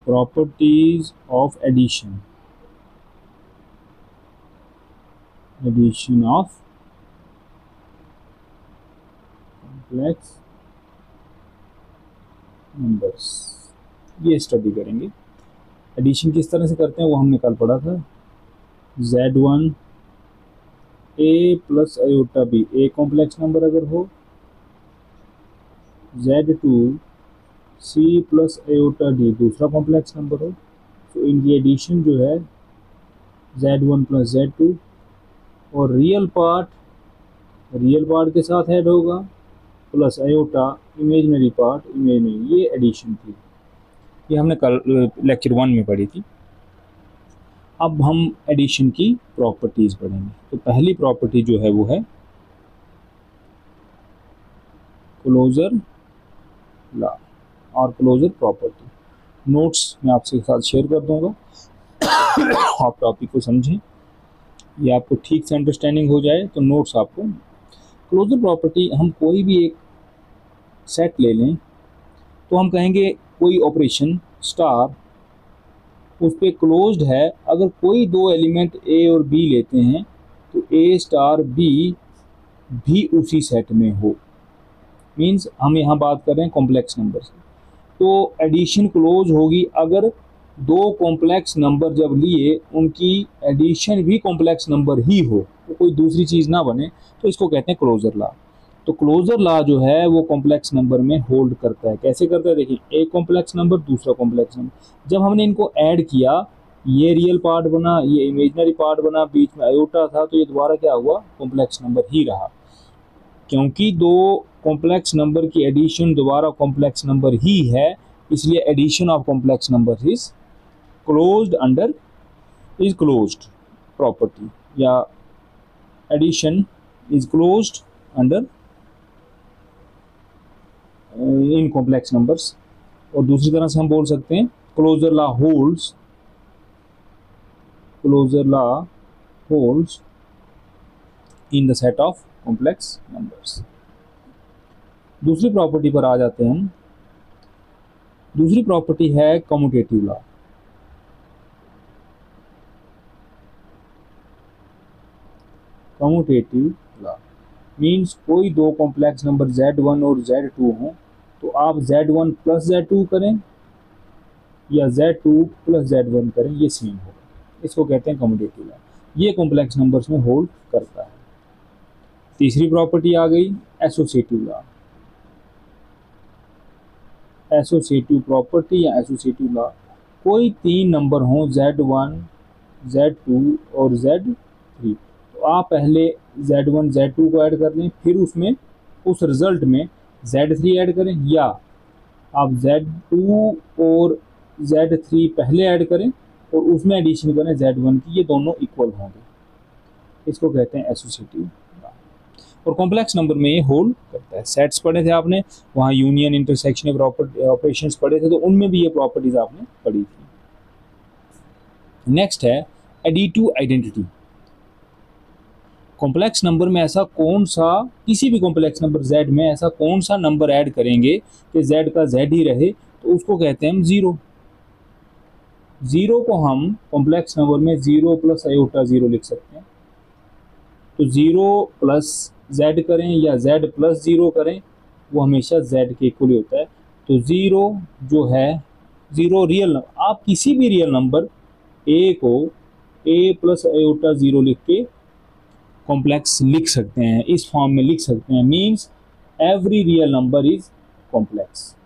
Properties of addition of complex numbers, ये study करेंगे। Addition किस तरह से करते हैं वो हमने कल पढ़ा था। Z1 a plus iota b एक कॉम्प्लेक्स नंबर अगर हो, Z2 c plus iota d दूसरा कॉम्प्लेक्स नंबर हो, तो इनकी एडिशन जो है Z1 प्लस Z2, और रियल पार्ट के साथ ऐड होगा plus iota, imaginary part imaginary, ये एडिशन थी, ये हमने कल लेक्चर 1 में पढ़ी थी। अब हम एडिशन की प्रॉपर्टीज पढ़ेंगे। तो पहली प्रॉपर्टी जो है वो है क्लोजर लॉ और क्लोजर प्रॉपर्टी। नोट्स मैं आपके साथ शेयर कर दूंगा, आप टॉपिक को समझें, ये आपको ठीक से अंडरस्टैंडिंग हो जाए तो नोट्स आपको। क्लोजर प्रॉपर्टी, हम कोई भी एक सेट ले लें तो हम कहेंगे कोई ऑपरेशन स्टार उस पर क्लोज्ड है अगर कोई दो एलिमेंट ए और बी लेते हैं तो ए स्टार बी भी उसी सेट में हो। मींस हम यहाँ बात कर रहे हैं कॉम्प्लेक्स नंबर से, तो एडिशन क्लोज होगी अगर दो कॉम्प्लेक्स नंबर जब लिए उनकी एडिशन भी कॉम्प्लेक्स नंबर ही हो, तो कोई दूसरी चीज़ ना बने, तो इसको कहते हैं क्लोजर लॉ। तो क्लोजर लॉ जो है वो कॉम्प्लेक्स नंबर में होल्ड करता है। कैसे करता है, देखिए एक कॉम्प्लेक्स नंबर दूसरा कॉम्प्लेक्स नंबर, जब हमने इनको ऐड किया, ये रियल पार्ट बना, ये इमेजिनरी पार्ट बना, बीच में आयोटा था, तो ये दोबारा क्या हुआ, कॉम्प्लेक्स नंबर ही रहा। क्योंकि दो कॉम्प्लेक्स नंबर की एडिशन दोबारा कॉम्प्लेक्स नंबर ही है, इसलिए addition of complex number is closed under is closed property, या addition is closed under in complex numbers. और दूसरी तरह से हम बोल सकते हैं closure law holds in the set of complex numbers. दूसरी प्रॉपर्टी पर आ जाते हैं हम। दूसरी प्रॉपर्टी है commutative law. Commutative law means कोई दो कॉम्प्लेक्स नंबर Z1 और Z2 हों तो आप Z1 प्लस Z2 करें या Z2 प्लस Z1 करें, ये सेम होगा। इसको कहते हैं कम्यूटेटिव लॉ, ये कॉम्प्लेक्स नंबर्स में होल्ड करता है। तीसरी प्रॉपर्टी आ गई एसोसिएटिव लॉ। एसोसिएटिव प्रॉपर्टी या एसोसिएटिव लॉ, कोई तीन नंबर हों Z1, Z2 और Z3, तो आप पहले Z1 Z2 को ऐड कर लें, फिर उसमें उस रिजल्ट में Z3 ऐड करें, या आप Z2 और Z3 पहले ऐड करें और उसमें एडिशन करें Z1 की, ये दोनों इक्वल होंगे। इसको कहते हैं एसोसिएटिव लॉ, और कॉम्प्लेक्स नंबर में ये होल्ड करता है। सेट्स पढ़े थे आपने, वहाँ यूनियन, इंटरसेक्शन ऑपरेशंस पढ़े थे, तो उनमें भी ये प्रॉपर्टीज आपने पढ़ी थी। नेक्स्ट है एडिटिव आइडेंटिटी। कॉम्प्लेक्स नंबर में ऐसा कौन सा, किसी भी कॉम्प्लेक्स नंबर Z में ऐसा कौन सा नंबर ऐड करेंगे कि Z का Z ही रहे, तो उसको कहते हैं हम जीरो। जीरो को हम कॉम्प्लेक्स नंबर में 0 प्लस आयोटा 0 लिख सकते हैं। तो 0 प्लस Z करें या Z प्लस 0 करें, वो हमेशा Z के इक्वल होता है। तो 0 जो है, 0 रियल नंबर, आप किसी भी रियल नंबर A को A प्लस आयोटा 0 लिख के कॉम्प्लेक्स लिख सकते हैं, इस फॉर्म में लिख सकते हैं। Means every real number is complex.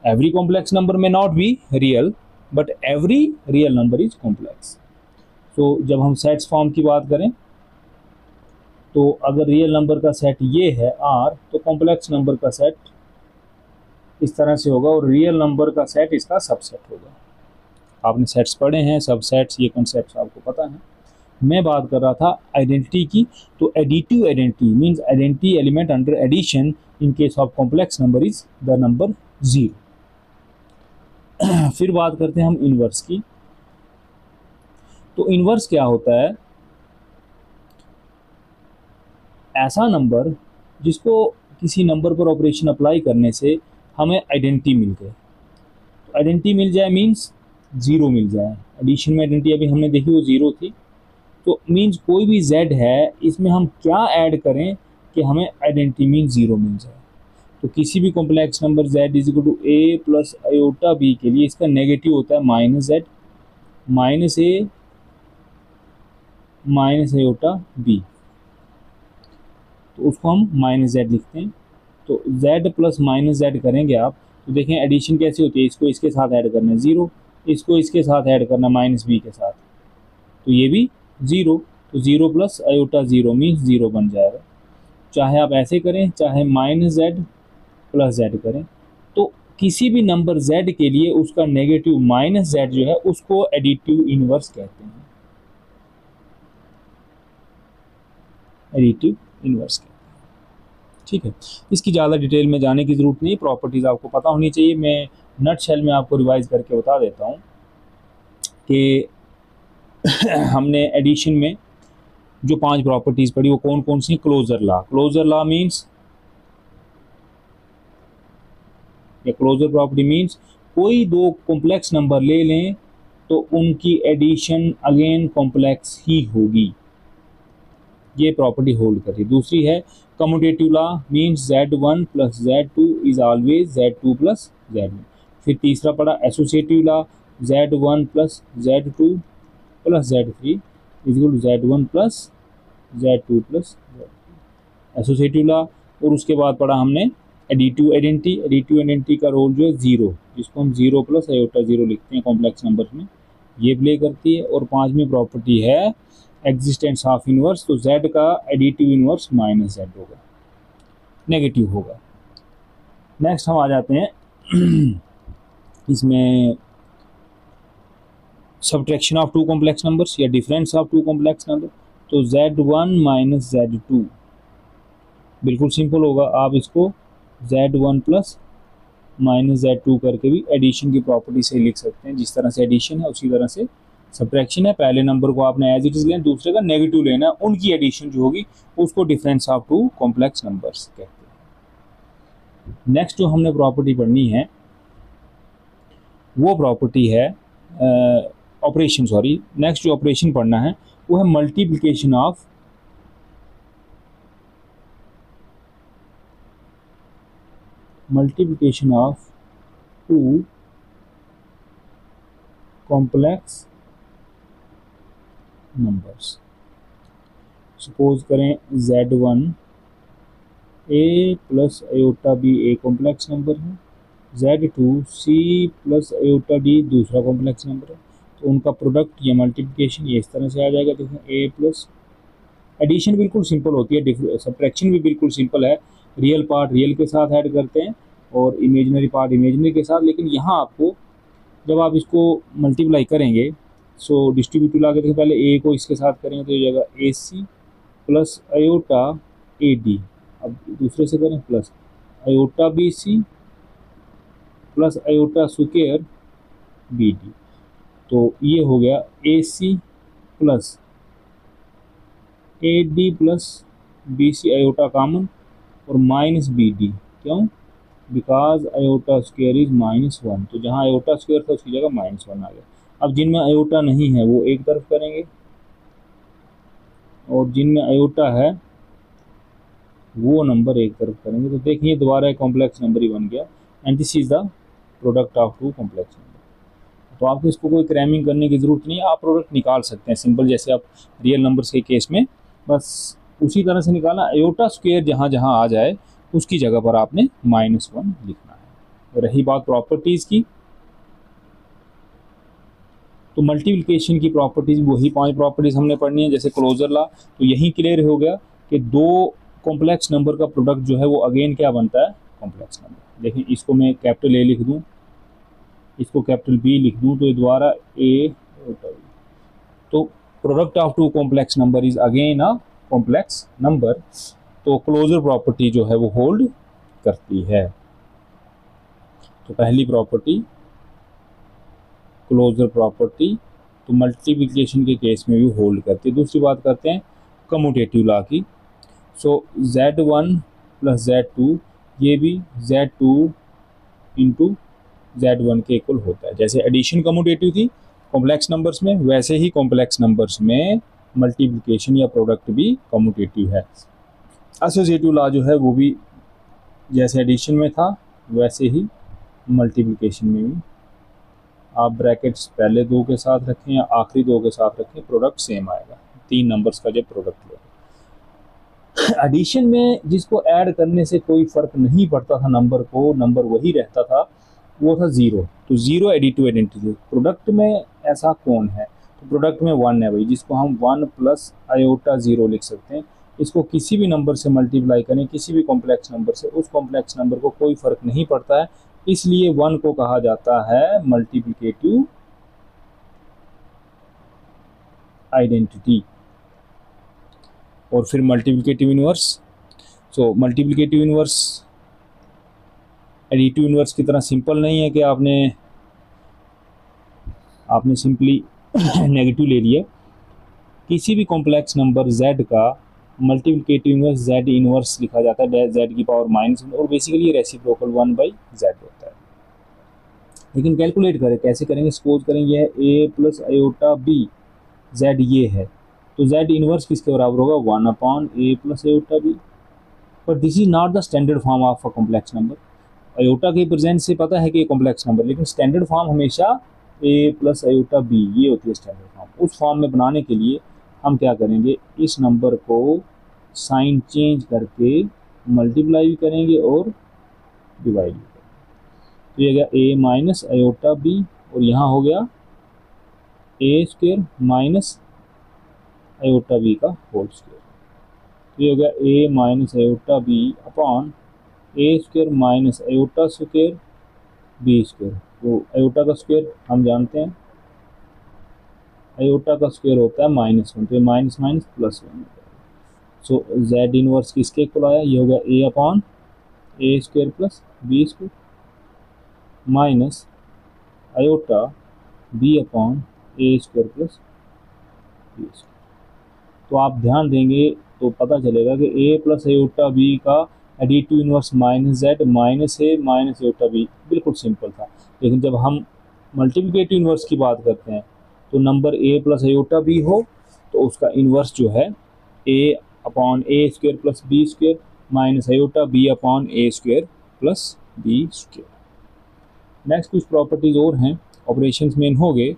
Every complex number may not be real, but every real number is complex. तो जब हम सेट्स फॉर्म की बात करें, तो अगर रियल नंबर का सेट ये है R, तो कॉम्प्लेक्स नंबर का सेट इस तरह से होगा, और रियल नंबर का सेट इसका सबसेट होगा। आपने सेट्स पढ़े हैं, सबसेट्स, ये कंसेप्ट आपको पता है। मैं बात कर रहा था आइडेंटिटी की। तो additive identity means identity element under addition in case of complex number is the number 0। फिर बात करते हैं हम इनवर्स की। तो इनवर्स क्या होता है, ऐसा नंबर जिसको किसी नंबर पर ऑपरेशन अप्लाई करने से हमें आइडेंटिटी मिल गई। आइडेंटिटी मिल जाए मीन्स ज़ीरो मिल जाए। एडिशन में आइडेंटिटी अभी हमने देखी वो ज़ीरो थी, तो मीन्स कोई भी z है इसमें हम क्या ऐड करें कि हमें आइडेंटिटी मीन्स ज़ीरो मिल जाए। तो किसी भी complex number z is equal to a plus iota b के लिए इसका नेगेटिव होता है minus z minus a minus iota b, तो उसको हम माइनस z लिखते हैं। तो z प्लस माइनस z करेंगे आप तो देखें एडिशन कैसी होती है, इसको इसके साथ ऐड करना है ज़ीरो, इसको इसके साथ ऐड करना माइनस b के साथ, तो ये भी ज़ीरो, तो zero plus iota zero means zero बन जाएगा। चाहे आप ऐसे करें चाहे माइनस z प्लस z करें, तो किसी भी नंबर z के लिए उसका नेगेटिव माइनस z जो है उसको एडिटिव इनवर्स कहते हैं, एडिटिव इनवर्स कहते हैं। ठीक है, इसकी ज़्यादा डिटेल में जाने की ज़रूरत नहीं, प्रॉपर्टीज़ आपको पता होनी चाहिए। मैं नट शेल में आपको रिवाइज करके बता देता हूँ कि हमने एडिशन में जो 5 प्रॉपर्टीज़ पढ़ी वो कौन कौन सी। Closure law, closure law means या क्लोजर प्रॉपर्टी मीन्स कोई दो कॉम्प्लेक्स नंबर ले लें तो उनकी एडिशन अगेन कॉम्प्लेक्स ही होगी, ये प्रॉपर्टी होल्ड करती है। दूसरी है commutative law means z1 plus z2 is always z2 plus z1। फिर तीसरा पड़ा associative law z1 plus z2 plus z3 is equal to z1 plus z2 plus z3 associative law. और उसके बाद पढ़ा हमने एडिटिव आइडेंटिटी, एडिटिव आइडेंटिटी का role जो है ज़ीरो, जिसको हम ज़ीरो प्लस आयोटा ज़ीरो लिखते हैं कॉम्प्लेक्स नंबर में, ये प्ले करती है। और पांचवी प्रॉपर्टी है एग्जिस्टेंस ऑफ इनवर्स, तो z का एडिटिव इनवर्स माइनस z होगा, नेगेटिव होगा। नेक्स्ट हम आ जाते हैं इसमें subtraction of two complex numbers या difference of two complex number. तो z1 माइनस z2 बिल्कुल सिंपल होगा, आप इसको z1 प्लस माइनस z2 करके भी एडिशन की प्रॉपर्टी से लिख सकते हैं। जिस तरह से एडिशन है उसी तरह से सब्ट्रैक्शन है, पहले नंबर को आपने एज इट इज लेना, दूसरे का नेगेटिव लेना, उनकी एडिशन जो होगी उसको difference of two complex numbers कहते हैं। नेक्स्ट जो हमने प्रॉपर्टी पढ़नी है वो प्रॉपर्टी है ऑपरेशन, नेक्स्ट जो ऑपरेशन पढ़ना है वो है multiplication of two complex numbers. Suppose करें z1 a plus iota b एक कॉम्प्लेक्स नंबर है, z2 c plus iota d दूसरा कॉम्प्लेक्स नंबर है, तो उनका प्रोडक्ट या मल्टीप्लिकेशन ये इस तरह से आ जाएगा। देखें a प्लस, एडिशन बिल्कुल सिंपल होती है, सब्ट्रैक्शन भी बिल्कुल सिंपल है, रियल पार्ट रियल के साथ ऐड करते हैं और इमेजिनरी पार्ट इमेजिनरी के साथ। लेकिन यहाँ आपको जब आप इसको मल्टीप्लाई करेंगे सो डिस्ट्रीब्यूटिव ला के देखिए, पहले a को इसके साथ करेंगे तो ये जाएगा ac प्लस आयोटा ad, अब दूसरे से करें plus iota bc plus iota square bd, तो ये हो गया ac plus ad plus bc iota common और माइनस bd, क्यों? बिकॉज आयोटा स्क्वायर इज -1, तो जहाँ आयोटा स्क्वायर था उसकी जगह -1 आ गया। अब जिनमें आयोटा नहीं है वो एक तरफ करेंगे और जिनमें आयोटा है वो नंबर एक तरफ करेंगे, तो देखिए दोबारा एक कॉम्प्लेक्स नंबर ही बन गया and this is the product of two complex number. तो आपको इसको कोई क्रैमिंग करने की ज़रूरत नहीं है, आप प्रोडक्ट निकाल सकते हैं सिंपल, जैसे आप रियल नंबर्स के केस में बस उसी तरह से निकालना, आयोटा स्क्वायर जहाँ जहाँ आ जाए उसकी जगह पर आपने -1 लिखना है। रही बात प्रॉपर्टीज़ की, तो मल्टीप्लिकेशन की प्रॉपर्टीज़ वही 5 प्रॉपर्टीज़ हमने पढ़नी है। जैसे क्लोजर लॉ, तो यही क्लियर हो गया कि दो कॉम्प्लेक्स नंबर का प्रोडक्ट जो है वो अगेन क्या बनता है, कॉम्प्लेक्स नंबर। देखिए इसको मैं कैपिटल A लिख दूँ, इसको कैपिटल B लिख दूँ, तो ये द्वारा A, तो product of two complex number is again a complex number. तो क्लोजर प्रॉपर्टी जो है वो होल्ड करती है। तो पहली प्रॉपर्टी क्लोजर प्रॉपर्टी, तो मल्टीप्लिकेशन के केस में भी होल्ड करती है। दूसरी बात करते हैं कम्यूटेटिव लॉ की। सो z1 प्लस z2, ये भी z2 इंटू Z1 के इक्वल होता है। जैसे एडिशन कम्यूटेटिव थी कॉम्प्लेक्स नंबर्स में, वैसे ही कॉम्प्लेक्स नंबर्स में मल्टीप्लिकेशन या प्रोडक्ट भी कम्यूटेटिव है। एसोसिएटिव लॉ जो है वो भी जैसे एडिशन में था वैसे ही मल्टीप्लिकेशन में भी, आप ब्रैकेट्स पहले दो के साथ रखें या आखिरी दो के साथ रखें, प्रोडक्ट सेम आएगा। 3 नंबर्स का जब प्रोडक्ट लो। एडिशन में जिसको ऐड करने से कोई फ़र्क नहीं पड़ता था नंबर को, नंबर वही रहता था, वो था 0। तो 0 एडिटिव आइडेंटिटी। प्रोडक्ट में ऐसा कौन है? तो प्रोडक्ट में 1 है भाई, जिसको हम 1 प्लस आयोटा 0 लिख सकते हैं। इसको किसी भी नंबर से मल्टीप्लाई करें, किसी भी कॉम्प्लेक्स नंबर से, उस कॉम्प्लेक्स नंबर को कोई फ़र्क नहीं पड़ता है, इसलिए 1 को कहा जाता है मल्टीप्लिकेटिव आइडेंटिटी। और फिर मल्टीप्लिकेटिव इनवर्स। सो मल्टीप्लिकेटिव इनवर्स एडिटिव इनवर्स की तरह सिंपल नहीं है कि आपने सिंपली नेगेटिव ले लिया। किसी भी कॉम्प्लेक्स नंबर z का मल्टीप्लिकेटिव इनवर्स z इनवर्स लिखा जाता है, z की पावर -1, और बेसिकली रेसिप्रोकल 1/z होता है। लेकिन कैलकुलेट करें, कैसे करेंगे? सपोज करेंगे a plus iota b, z ये है, तो z इनवर्स किसके बराबर होगा? 1/a plus iota b। पर this is not the standard form of a complex number. Iota के प्रेजेंस से पता है कि ये कॉम्प्लेक्स नंबर, लेकिन स्टैंडर्ड फॉर्म हमेशा a प्लस आयोटा b ये होती है स्टैंडर्ड फॉर्म। उस फॉर्म में बनाने के लिए हम क्या करेंगे? इस नंबर को साइन चेंज करके मल्टीप्लाई भी करेंगे और डिवाइड भी करेंगे। तो ये गया a माइनस आयोटा b, और यहाँ हो गया a square minus iota b का होल स्क्वायर। तो ये हो गया a minus iota b upon a square minus iota square b square. तो आयोटा का स्क्वायर हम जानते हैं, आयोटा का स्क्वायर होता है -1, तो माइनस माइनस प्लस 1। सो z इनवर्स किसके इक्वल आया? ये हो गया a upon a square plus b square minus iota b upon a square plus b square. तो आप ध्यान देंगे तो पता चलेगा कि a प्लस आयोटा b का additive inverse -z minus a minus iota b बिल्कुल सिंपल था। लेकिन जब हम मल्टीप्लिकेटिव इनवर्स की बात करते हैं तो number a plus iota b हो तो उसका इनवर्स जो है a upon a square plus b square minus iota b upon a square plus b square. Next कुछ प्रॉपर्टीज़ और हैं, ऑपरेशंस मेन हो गए,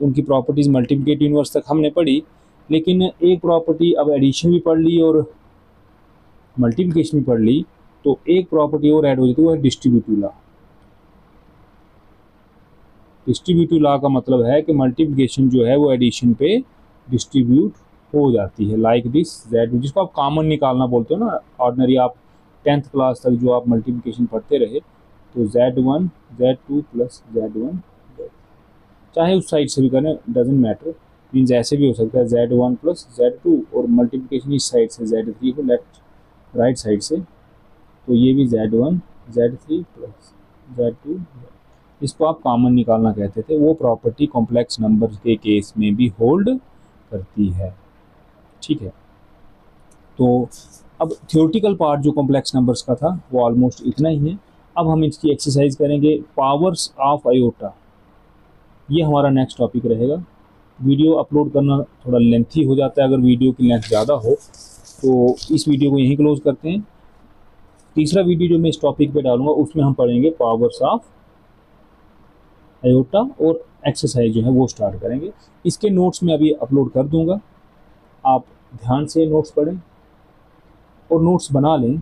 उनकी प्रॉपर्टीज़ मल्टीप्लिकेटिव इनवर्स तक हमने पढ़ी। लेकिन एक प्रॉपर्टी, अब एडिशन भी पढ़ ली और मल्टीप्लिकेशन भी पढ़ ली, तो एक प्रॉपर्टी और ऐड हो जाती है, वो है डिस्ट्रीब्यूटिव लॉ। डिस्ट्रीब्यूटिव लॉ का मतलब है कि मल्टीप्लिकेशन जो है वो एडिशन पे डिस्ट्रीब्यूट हो जाती है, लाइक दिस z, जिसको आप कॉमन निकालना बोलते हो ना। ऑर्डिनरी आप 10th क्लास तक जो आप मल्टीप्लिकेशन पढ़ते रहे, तो z1 z2 प्लस z1 चाहे उस साइड से भी करें, डजेंट मैटर, मीन्स ऐसे भी हो सकता है z1 प्लस z2, और मल्टीप्लिकेशन इस साइड से z3 को लेफ्ट राइट साइड से, तो ये भी z1 z3 प्लस z2, इसको आप कॉमन निकालना कहते थे। वो प्रॉपर्टी कॉम्प्लेक्स नंबर के केस में भी होल्ड करती है, ठीक है। तो अब थ्योरेटिकल पार्ट जो कॉम्प्लेक्स नंबर्स का था वो ऑलमोस्ट इतना ही है। अब हम इसकी एक्सरसाइज करेंगे, पावर्स ऑफ आयोटा, ये हमारा नेक्स्ट टॉपिक रहेगा। वीडियो अपलोड करना थोड़ा लेंथी हो जाता है, अगर वीडियो की लेंथ ज़्यादा हो तो इस वीडियो को यहीं क्लोज करते हैं। तीसरा वीडियो जो मैं इस टॉपिक पे डालूंगा उसमें हम पढ़ेंगे पावर्स ऑफ आयोटा, और एक्सरसाइज जो है वो स्टार्ट करेंगे। इसके नोट्स में अभी अपलोड कर दूंगा, आप ध्यान से नोट्स पढ़ें और नोट्स बना लें।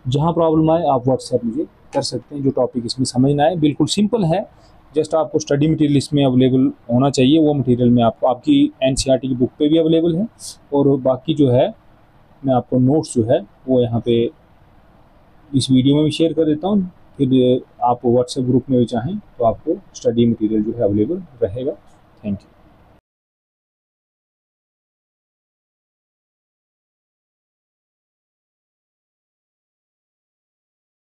जहाँ प्रॉब्लम आए आप व्हाट्सएप मुझे कर सकते हैं, जो टॉपिक इसमें समझ ना आए। बिल्कुल सिंपल है, जस्ट आपको स्टडी मटेरियल इसमें अवेलेबल होना चाहिए। वो मटेरियल में आपको आपकी एनसीईआरटी की बुक पे भी अवेलेबल है, और बाकी जो है मैं आपको नोट्स जो है वो यहाँ पे इस वीडियो में भी शेयर कर देता हूँ। फिर आप व्हाट्सएप ग्रुप में भी चाहें तो आपको स्टडी मटेरियल जो है अवेलेबल रहेगा। Thank you.